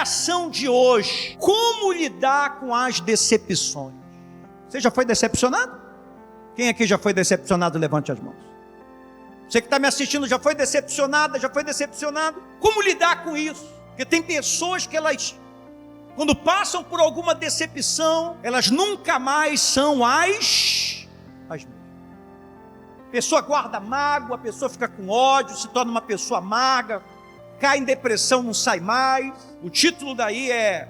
pregação de hoje: como lidar com as decepções. Você já foi decepcionado? Quem aqui já foi decepcionado? Levante as mãos. Você que está me assistindo já foi decepcionada, já foi decepcionado? Como lidar com isso? Porque tem pessoas que elas, quando passam por alguma decepção, elas nunca mais são as mesmas. A pessoa guarda mágoa, a pessoa fica com ódio, se torna uma pessoa amarga, cai em depressão, não sai mais. O título daí é: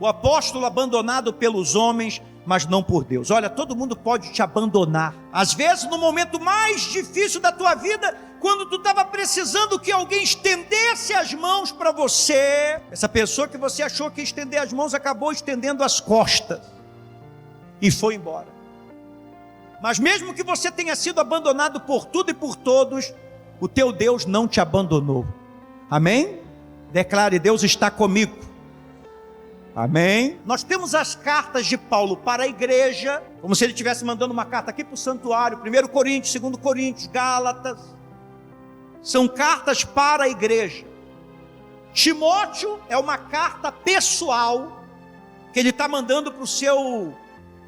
o apóstolo abandonado pelos homens, mas não por Deus. Olha, todo mundo pode te abandonar. Às vezes, no momento mais difícil da tua vida, quando tu estava precisando que alguém estendesse as mãos para você, essa pessoa que você achou que ia estender as mãos, acabou estendendo as costas e foi embora. Mas mesmo que você tenha sido abandonado por tudo e por todos, o teu Deus não te abandonou. Amém? Declare: Deus está comigo. Amém? Nós temos as cartas de Paulo para a igreja, como se ele estivesse mandando uma carta aqui para o santuário: 1 Coríntios, 2 Coríntios, Gálatas. São cartas para a igreja. Timóteo é uma carta pessoal que ele está mandando para o seu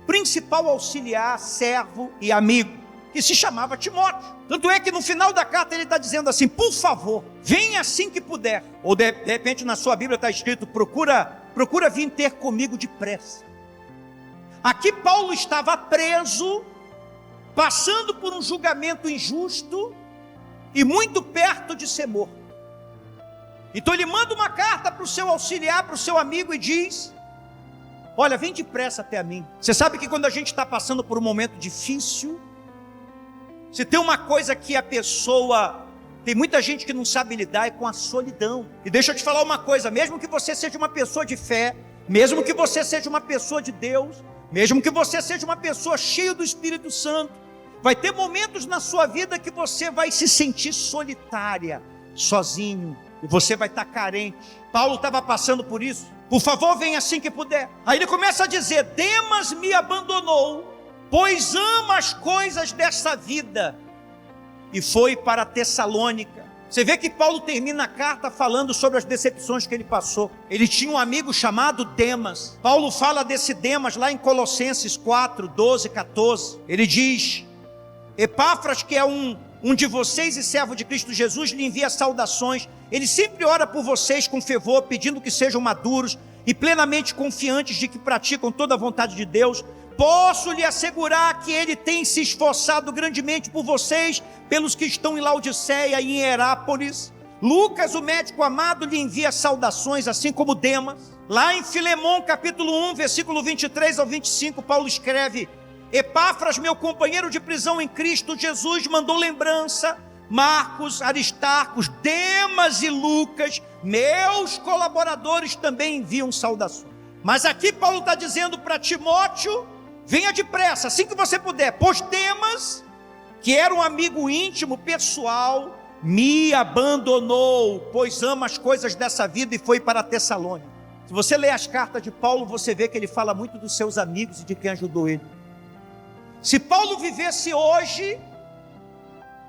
principal auxiliar, servo e amigo, que se chamava Timóteo. Tanto é que no final da carta ele está dizendo assim: por favor, venha assim que puder. Ou de repente na sua Bíblia está escrito: procura vir ter comigo depressa. Aqui Paulo estava preso, passando por um julgamento injusto e muito perto de ser morto. Então ele manda uma carta para o seu auxiliar, para o seu amigo, e diz: olha, vem depressa até a mim. Você sabe que quando a gente está passando por um momento difícil, se tem uma coisa que a pessoa, tem muita gente que não sabe lidar, é com a solidão. E deixa eu te falar uma coisa: mesmo que você seja uma pessoa de fé, mesmo que você seja uma pessoa de Deus, mesmo que você seja uma pessoa cheia do Espírito Santo, vai ter momentos na sua vida que você vai se sentir solitária, sozinho, e você vai estar carente. Paulo estava passando por isso. Por favor, venha assim que puder. Aí ele começa a dizer: Demas me abandonou, pois ama as coisas dessa vida, e foi para Tessalônica. Você vê que Paulo termina a carta falando sobre as decepções que ele passou. Ele tinha um amigo chamado Demas. Paulo fala desse Demas lá em Colossenses 4, 12, 14. Ele diz: Epáfras, que é um de vocês e servo de Cristo Jesus, lhe envia saudações. Ele sempre ora por vocês com fervor, pedindo que sejam maduros e plenamente confiantes de que praticam toda a vontade de Deus. Posso lhe assegurar que ele tem se esforçado grandemente por vocês, pelos que estão em Laodiceia e em Herápolis. Lucas, o médico amado, lhe envia saudações, assim como Demas. Lá em Filemão, capítulo 1, versículo 23 ao 25, Paulo escreve: Epáfras, meu companheiro de prisão em Cristo Jesus, mandou lembrança. Marcos, Aristarcos, Demas e Lucas, meus colaboradores, também enviam saudações. Mas aqui Paulo está dizendo para Timóteo: venha depressa, assim que você puder, pois Demas, que era um amigo íntimo, pessoal, me abandonou, pois ama as coisas dessa vida, e foi para Tessalônica. Se você ler as cartas de Paulo, você vê que ele fala muito dos seus amigos e de quem ajudou ele. Se Paulo vivesse hoje,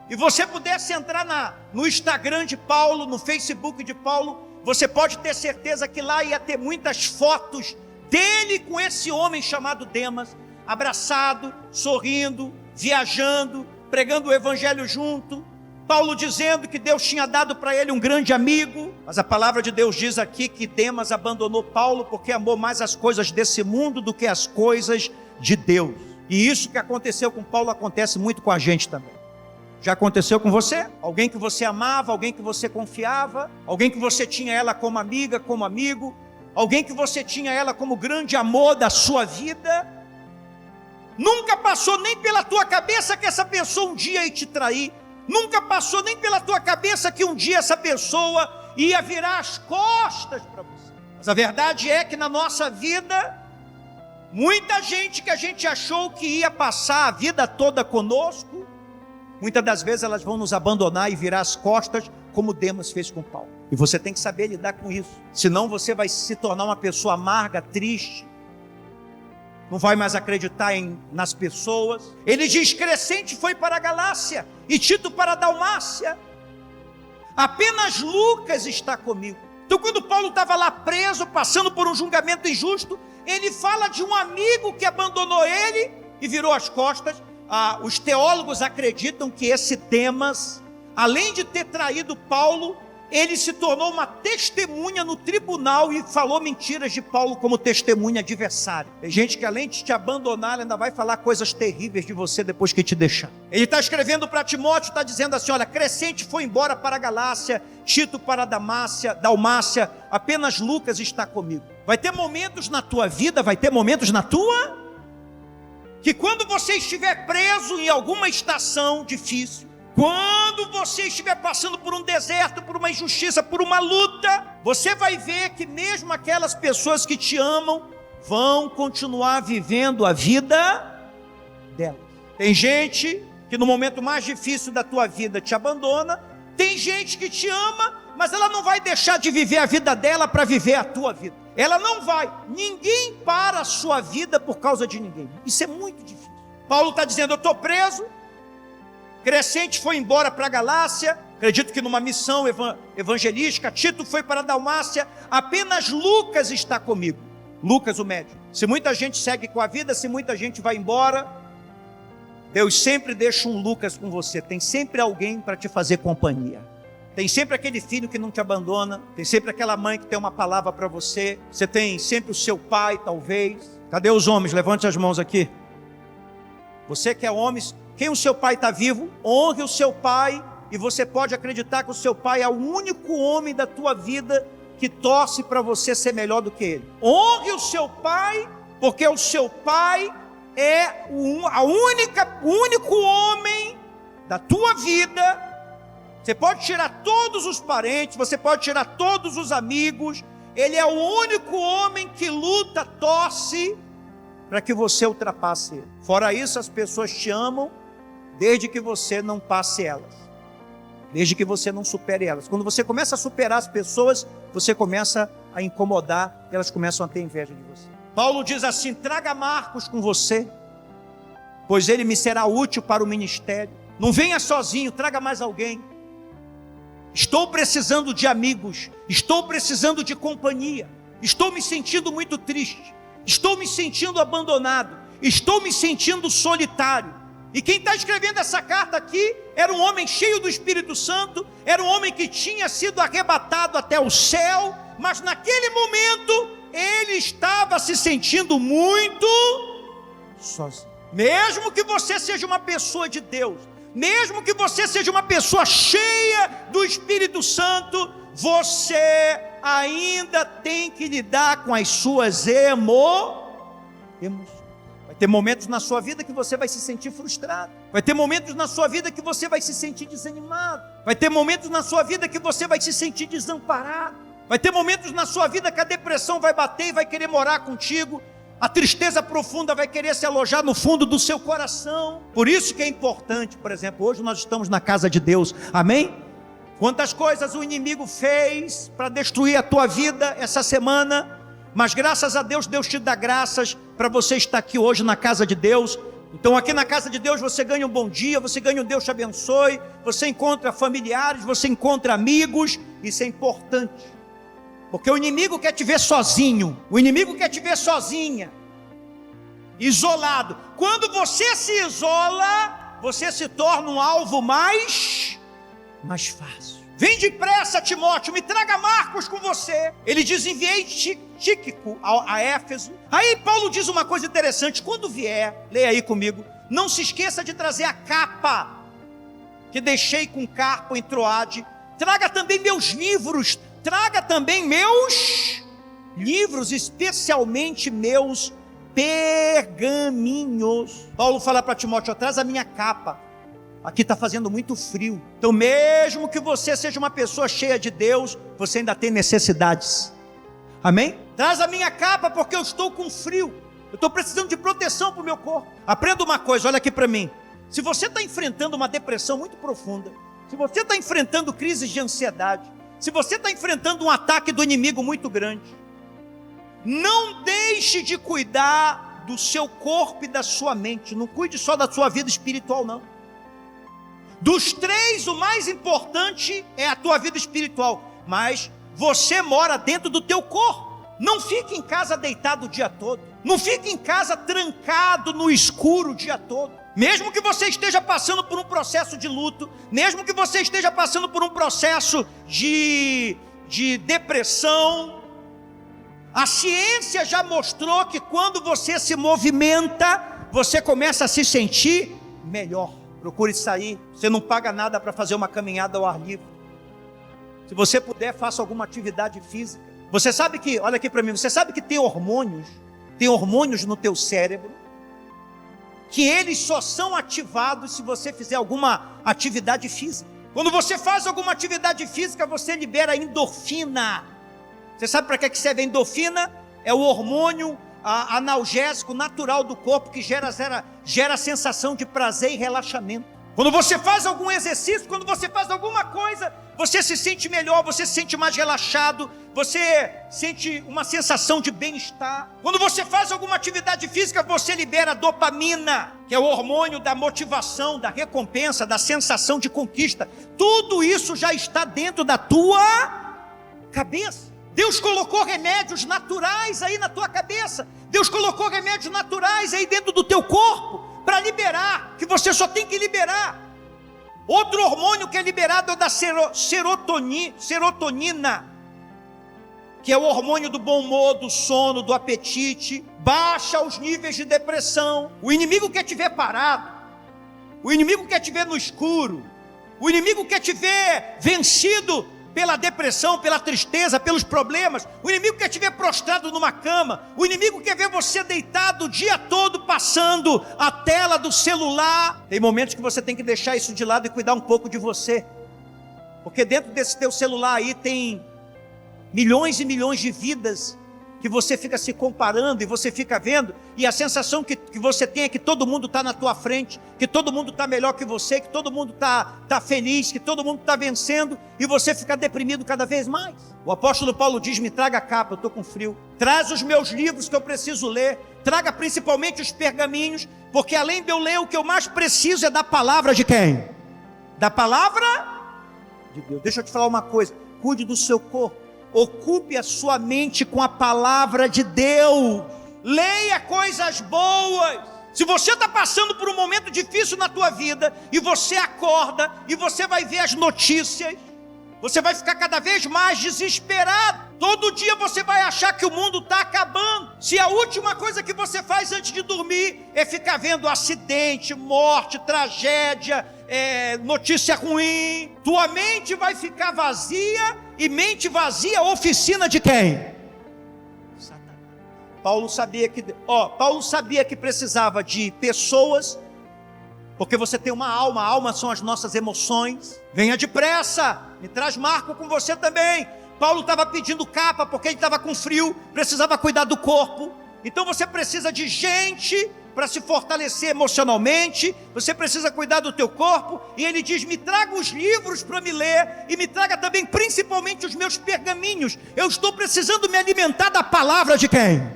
e você pudesse entrar no Instagram de Paulo, no Facebook de Paulo, você pode ter certeza que lá ia ter muitas fotos dele com esse homem chamado Demas, abraçado, sorrindo, viajando, pregando o evangelho junto. Paulo dizendo que Deus tinha dado para ele um grande amigo. Mas a palavra de Deus diz aqui que Demas abandonou Paulo porque amou mais as coisas desse mundo do que as coisas de Deus. E isso que aconteceu com Paulo acontece muito com a gente também. Já aconteceu com você? Alguém que você amava, alguém que você confiava, alguém que você tinha ela como amiga, como amigo, alguém que você tinha ela como grande amor da sua vida. Nunca passou nem pela tua cabeça que essa pessoa um dia ia te trair. Nunca passou nem pela tua cabeça que um dia essa pessoa ia virar as costas para você. Mas a verdade é que na nossa vida, muita gente que a gente achou que ia passar a vida toda conosco, muitas das vezes elas vão nos abandonar e virar as costas, como Demas fez com Paulo. E você tem que saber lidar com isso. Senão você vai se tornar uma pessoa amarga, triste. Não vai mais acreditar nas pessoas. Ele diz: Crescente foi para a Galácia e Tito para a Dalmácia. Apenas Lucas está comigo. Então, quando Paulo estava lá preso, passando por um julgamento injusto, ele fala de um amigo que abandonou ele e virou as costas. Os teólogos acreditam que esse Demas, além de ter traído Paulo, ele se tornou uma testemunha no tribunal e falou mentiras de Paulo como testemunha adversária. Tem gente que, além de te abandonar, ainda vai falar coisas terríveis de você depois que te deixar. Ele está escrevendo para Timóteo, está dizendo assim: olha, Crescente foi embora para a Galácia, Tito para a Dalmácia, apenas Lucas está comigo. Vai ter momentos na tua vida, vai ter momentos na tua, que quando você estiver preso em alguma estação difícil, quando você estiver passando por um deserto, por uma injustiça, por uma luta, você vai ver que mesmo aquelas pessoas que te amam vão continuar vivendo a vida delas. Tem gente que no momento mais difícil da tua vida te abandona, tem gente que te ama, mas ela não vai deixar de viver a vida dela para viver a tua vida. Ela não vai. Ninguém para a sua vida por causa de ninguém. Isso é muito difícil. Paulo está dizendo: eu estou preso. Crescente foi embora para a Galácia, acredito que numa missão evangelística. Tito foi para a Dalmácia, apenas Lucas está comigo. Lucas, o médico. Se muita gente segue com a vida, se muita gente vai embora, Deus sempre deixa um Lucas com você. Tem sempre alguém para te fazer companhia. Tem sempre aquele filho que não te abandona, tem sempre aquela mãe que tem uma palavra para você. Você tem sempre o seu pai, talvez. Cadê os homens? Levante as mãos aqui. Você que é homem, quem o seu pai está vivo, honre o seu pai, e você pode acreditar que o seu pai é o único homem da tua vida que torce para você ser melhor do que ele. Honre o seu pai, porque o seu pai é o único homem da tua vida. Você pode tirar todos os parentes, você pode tirar todos os amigos, ele é o único homem que luta, torce para que você ultrapasse ele. Fora isso, as pessoas te amam desde que você não passe elas, desde que você não supere elas. Quando você começa a superar as pessoas, você começa a incomodar, elas começam a ter inveja de você. Paulo diz assim: traga Marcos com você, pois ele me será útil para o ministério. Não venha sozinho, traga mais alguém. Estou precisando de amigos, estou precisando de companhia, estou me sentindo muito triste, estou me sentindo abandonado, estou me sentindo solitário. E quem está escrevendo essa carta aqui era um homem cheio do Espírito Santo, era um homem que tinha sido arrebatado até o céu, mas naquele momento ele estava se sentindo muito sozinho. Mesmo que você seja uma pessoa de Deus, mesmo que você seja uma pessoa cheia do Espírito Santo, você ainda tem que lidar com as suas emoções. Vai ter momentos na sua vida que você vai se sentir frustrado. Vai ter momentos na sua vida que você vai se sentir desanimado. Vai ter momentos na sua vida que você vai se sentir desamparado. Vai ter momentos na sua vida que a depressão vai bater e vai querer morar contigo. A tristeza profunda vai querer se alojar no fundo do seu coração. Por isso que é importante, por exemplo, hoje nós estamos na casa de Deus, amém? Quantas coisas o inimigo fez para destruir a tua vida essa semana, mas graças a Deus, Deus te dá graças para você estar aqui hoje na casa de Deus. Então aqui na casa de Deus você ganha um bom dia, você ganha um Deus te abençoe, você encontra familiares, você encontra amigos. Isso é importante, porque o inimigo quer te ver sozinho, o inimigo quer te ver sozinha, isolado. Quando você se isola, você se torna um alvo mais fácil. Vem depressa, Timóteo, me traga Marcos com você. Ele diz: enviei Tíquico a Éfeso. Aí Paulo diz uma coisa interessante: quando vier, leia aí comigo, não se esqueça de trazer a capa que deixei com Carpo em Troade. Traga também meus livros, traga também meus livros, especialmente meus pergaminhos. Paulo fala para Timóteo: traz a minha capa. Aqui está fazendo muito frio. Então mesmo que você seja uma pessoa cheia de Deus, você ainda tem necessidades. Amém? Traz a minha capa porque eu estou com frio. Eu estou precisando de proteção para o meu corpo. Aprenda uma coisa, olha aqui para mim. Se você está enfrentando uma depressão muito profunda, se você está enfrentando crises de ansiedade, se você está enfrentando um ataque do inimigo muito grande, não deixe de cuidar do seu corpo e da sua mente. Não cuide só da sua vida espiritual, não. Dos três, o mais importante é a tua vida espiritual, mas você mora dentro do teu corpo. Não fique em casa deitado o dia todo. Não fique em casa trancado no escuro o dia todo. Mesmo que você esteja passando por um processo de luto, mesmo que você esteja passando por um processo de depressão, a ciência já mostrou que quando você se movimenta, você começa a se sentir melhor. Procure sair, você não paga nada para fazer uma caminhada ao ar livre. Se você puder, faça alguma atividade física. Você sabe que, olha aqui para mim, você sabe que tem hormônios no teu cérebro, que eles só são ativados se você fizer alguma atividade física. Quando você faz alguma atividade física, você libera endorfina. Você sabe para que serve a endorfina? É o hormônio analgésico natural do corpo que gera sensação de prazer e relaxamento. Quando você faz algum exercício, quando você faz alguma coisa, você se sente melhor, você se sente mais relaxado, você sente uma sensação de bem-estar. Quando você faz alguma atividade física, você libera dopamina, que é o hormônio da motivação, da recompensa, da sensação de conquista. Tudo isso já está dentro da tua cabeça. Deus colocou remédios naturais aí na tua cabeça. Deus colocou remédios naturais aí dentro do teu corpo para liberar, que você só tem que liberar. Outro hormônio que é liberado é o da serotonina, que é o hormônio do bom humor, do sono, do apetite. Baixa os níveis de depressão. O inimigo quer te ver parado, o inimigo quer te ver no escuro, o inimigo quer te ver vencido pela depressão, pela tristeza, pelos problemas. O inimigo quer te ver prostrado numa cama. O inimigo quer ver você deitado o dia todo passando a tela do celular. Tem momentos que você tem que deixar isso de lado e cuidar um pouco de você, porque dentro desse teu celular aí tem milhões e milhões de vidas que você fica se comparando e você fica vendo, e a sensação que você tem é que todo mundo está na tua frente, que todo mundo está melhor que você, que todo mundo está feliz, que todo mundo está vencendo, e você fica deprimido cada vez mais. O apóstolo Paulo diz: me traga a capa, eu estou com frio, traz os meus livros que eu preciso ler, traga principalmente os pergaminhos, porque além de eu ler, o que eu mais preciso é da palavra de quem? Da palavra de Deus. Deixa eu te falar uma coisa: cuide do seu corpo. Ocupe a sua mente com a palavra de Deus. Leia coisas boas. Se você está passando por um momento difícil na tua vida, e você acorda, e você vai ver as notícias, você vai ficar cada vez mais desesperado. Todo dia você vai achar que o mundo está acabando. Se a última coisa que você faz antes de dormir é ficar vendo acidente, morte, tragédia, notícia ruim, tua mente vai ficar vazia. E mente vazia, oficina de quem? Satanás. Paulo sabia que precisava de pessoas, porque você tem uma alma, a alma são as nossas emoções. Venha depressa, me traz Marco com você também. Paulo estava pedindo capa porque ele estava com frio, precisava cuidar do corpo. Então você precisa de gente para se fortalecer emocionalmente, você precisa cuidar do teu corpo. E ele diz: me traga os livros para me ler, e me traga também principalmente os meus pergaminhos. Eu estou precisando me alimentar da palavra de quem?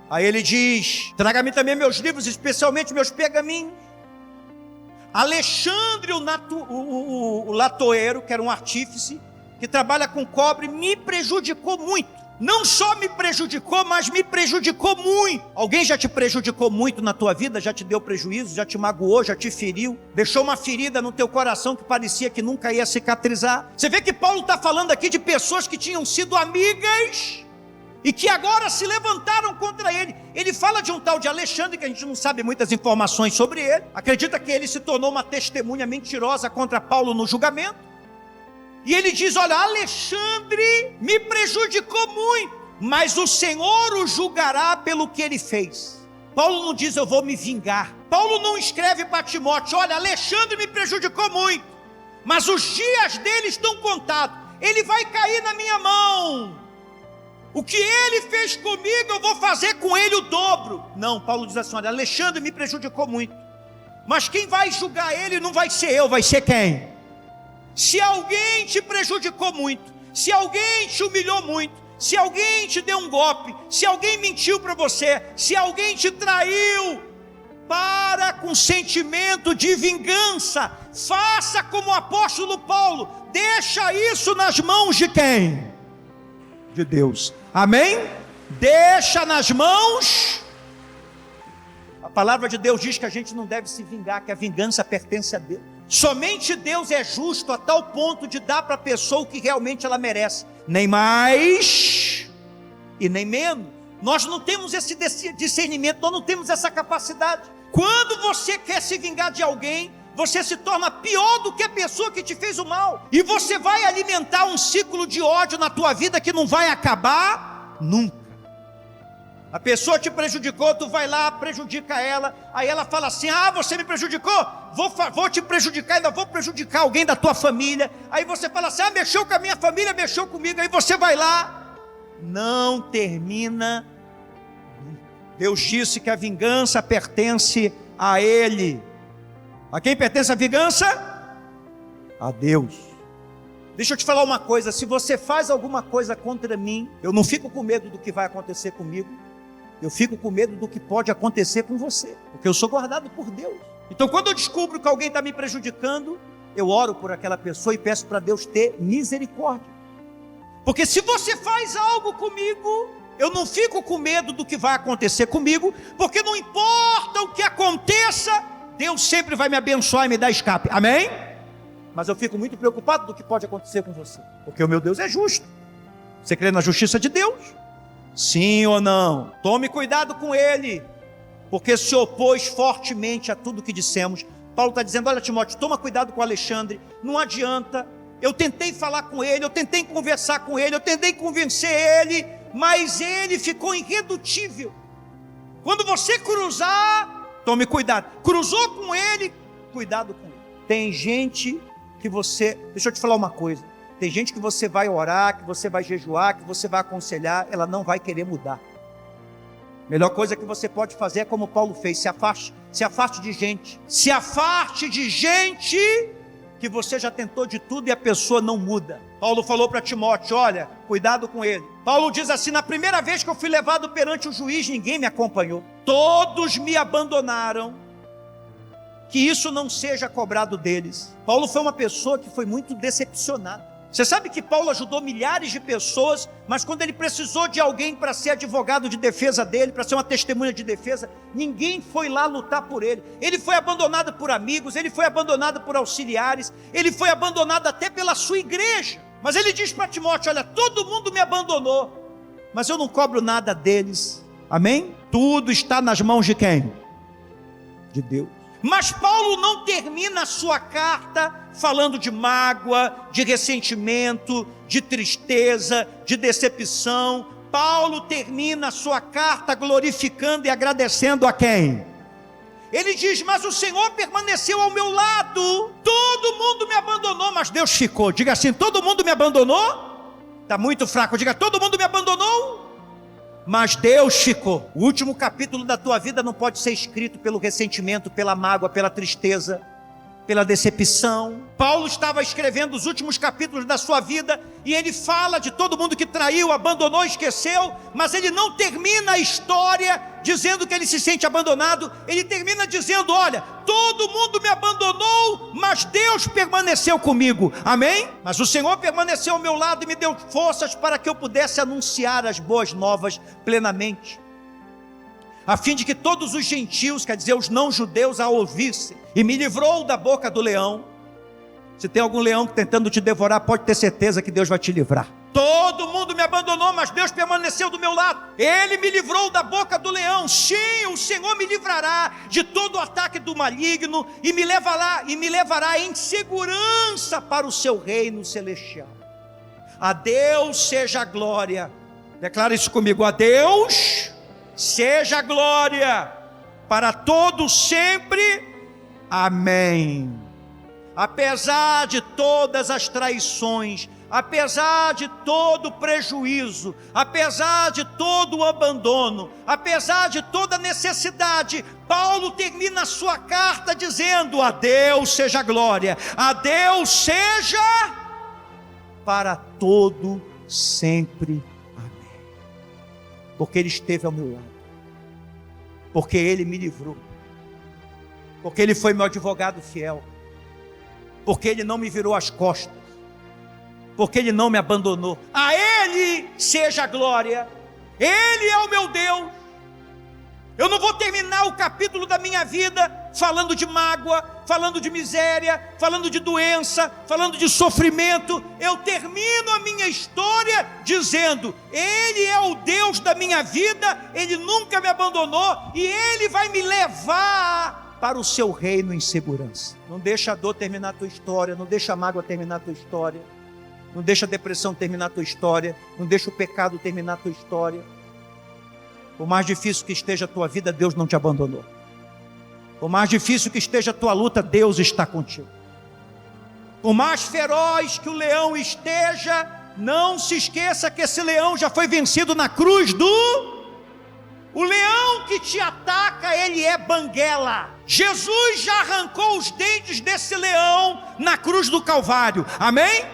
Aí ele diz: traga-me também meus livros, especialmente meus pergaminhos. Alexandre, o latoeiro, que era um artífice, que trabalha com cobre, me prejudicou muito. Não só me prejudicou, mas me prejudicou muito. Alguém já te prejudicou muito na tua vida? Já te deu prejuízo? Já te magoou? Já te feriu? Deixou uma ferida no teu coração que parecia que nunca ia cicatrizar? Você vê que Paulo está falando aqui de pessoas que tinham sido amigas e que agora se levantaram contra ele. Ele fala de um tal de Alexandre, que a gente não sabe muitas informações sobre ele. Acredita que ele se tornou uma testemunha mentirosa contra Paulo no julgamento. E ele diz: olha, Alexandre me prejudicou muito, mas o Senhor o julgará pelo que ele fez. Paulo não diz: eu vou me vingar. Paulo não escreve para Timóteo: olha, Alexandre me prejudicou muito, mas os dias dele estão contados, ele vai cair na minha mão. O que ele fez comigo, eu vou fazer com ele o dobro. Não, Paulo diz assim: olha, Alexandre me prejudicou muito, mas quem vai julgar ele não vai ser eu, vai ser quem? Se alguém te prejudicou muito, se alguém te humilhou muito, se alguém te deu um golpe, se alguém mentiu para você, se alguém te traiu, para com sentimento de vingança, faça como o apóstolo Paulo, deixa isso nas mãos de quem? De Deus, amém? Deixa nas mãos. A palavra de Deus diz que a gente não deve se vingar, que a vingança pertence a Deus. Somente Deus é justo a tal ponto de dar para a pessoa o que realmente ela merece, nem mais e nem menos. Nós não temos esse discernimento, nós não temos essa capacidade. Quando você quer se vingar de alguém, você se torna pior do que a pessoa que te fez o mal, e você vai alimentar um ciclo de ódio na tua vida que não vai acabar nunca. A pessoa te prejudicou, tu vai lá, prejudica ela, aí ela fala assim: ah, você me prejudicou? Vou te prejudicar, ainda vou prejudicar alguém da tua família. Aí você fala assim: ah, mexeu com a minha família, mexeu comigo. Aí você vai lá, não termina. Deus disse que a vingança pertence a Ele. A quem pertence a vingança? A Deus. Deixa eu te falar uma coisa: se você faz alguma coisa contra mim, eu não fico com medo do que vai acontecer comigo, eu fico com medo do que pode acontecer com você, porque eu sou guardado por Deus. Então, quando eu descubro que alguém está me prejudicando, eu oro por aquela pessoa e peço para Deus ter misericórdia. Porque se você faz algo comigo, eu não fico com medo do que vai acontecer comigo, porque não importa o que aconteça, Deus sempre vai me abençoar e me dar escape, amém? Mas eu fico muito preocupado do que pode acontecer com você, porque o meu Deus é justo. Você crê na justiça de Deus? Sim ou não? Tome cuidado com ele, porque se opôs fortemente a tudo que dissemos. Paulo está dizendo: olha, Timóteo, toma cuidado com Alexandre, não adianta. Eu tentei falar com ele, eu tentei conversar com ele, eu tentei convencer ele, mas ele ficou irredutível. Quando você cruzar, tome cuidado. Cruzou com ele, cuidado com ele. Tem gente que deixa eu te falar uma coisa, tem gente que você vai orar, que você vai jejuar, que você vai aconselhar, ela não vai querer mudar. Melhor coisa que você pode fazer é como Paulo fez: se afaste de gente, se afaste de gente que você já tentou de tudo e a pessoa não muda. Paulo falou para Timóteo: olha, cuidado com ele. Paulo diz assim: na primeira vez que eu fui levado perante o juiz, ninguém me acompanhou, todos me abandonaram, que isso não seja cobrado deles. Paulo foi uma pessoa que foi muito decepcionada. Você sabe que Paulo ajudou milhares de pessoas, mas quando ele precisou de alguém para ser advogado de defesa dele, para ser uma testemunha de defesa, ninguém foi lá lutar por ele. Ele foi abandonado por amigos, ele foi abandonado por auxiliares, ele foi abandonado até pela sua igreja. Mas ele diz para Timóteo: olha, todo mundo me abandonou, mas eu não cobro nada deles, amém? Tudo está nas mãos de quem? De Deus. Mas Paulo não termina a sua carta falando de mágoa, de ressentimento, de tristeza, de decepção. Paulo termina a sua carta glorificando e agradecendo a quem? Ele diz: mas o Senhor permaneceu ao meu lado, todo mundo me abandonou, mas Deus ficou. Diga assim: todo mundo me abandonou? Está muito fraco. Diga: todo mundo me abandonou, mas Deus ficou. O último capítulo da tua vida não pode ser escrito pelo ressentimento, pela mágoa, pela tristeza, pela decepção. Paulo estava escrevendo os últimos capítulos da sua vida, e ele fala de todo mundo que traiu, abandonou, esqueceu, mas ele não termina a história dizendo que ele se sente abandonado. Ele termina dizendo: olha, todo mundo me abandonou, mas Deus permaneceu comigo, amém? Mas o Senhor permaneceu ao meu lado e me deu forças para que eu pudesse anunciar as boas novas plenamente, a fim de que todos os gentios, quer dizer, os não-judeus, a ouvissem, e me livrou da boca do leão. Se tem algum leão tentando te devorar, pode ter certeza que Deus vai te livrar. Todo mundo me abandonou, mas Deus permaneceu do meu lado. Ele me livrou da boca do leão. Sim, o Senhor me livrará de todo o ataque do maligno e me levará em segurança para o seu reino celestial. A Deus seja a glória. Declara isso comigo: a Deus seja a glória para todos sempre. Amém. Apesar de todas as traições, apesar de todo o prejuízo, apesar de todo o abandono, apesar de toda a necessidade, Paulo termina a sua carta dizendo: a Deus seja a glória, a Deus seja para todo sempre. Amém. Porque Ele esteve ao meu lado, porque Ele me livrou, porque Ele foi meu advogado fiel, porque Ele não me virou as costas, porque Ele não me abandonou. A Ele seja a glória, Ele é o meu Deus. Eu não vou terminar o capítulo da minha vida falando de mágoa, falando de miséria, falando de doença, falando de sofrimento. Eu termino a minha história dizendo: Ele é o Deus da minha vida, Ele nunca me abandonou e Ele vai me levar para o seu reino em segurança. Não deixa a dor terminar a tua história, não deixa a mágoa terminar a tua história, não deixa a depressão terminar a tua história, não deixa o pecado terminar a tua história. Por mais difícil que esteja a tua vida, Deus não te abandonou. Por mais difícil que esteja a tua luta, Deus está contigo. Por mais feroz que o leão esteja, não se esqueça que esse leão já foi vencido na cruz O leão que te ataca, ele é banguela. Jesus já arrancou os dentes desse leão na cruz do Calvário. Amém?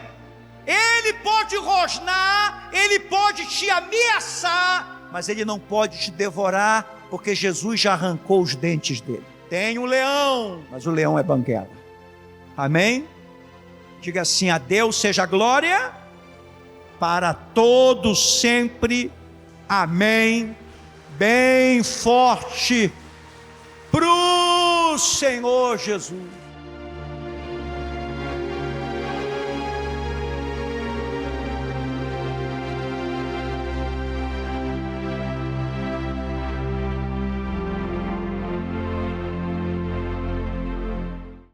Ele pode rosnar, ele pode te ameaçar, mas ele não pode te devorar, porque Jesus já arrancou os dentes dele. Tem um leão, mas o leão é banguela. Amém? Diga assim: a Deus seja a glória para todos sempre. Amém. Bem forte pro Senhor Jesus.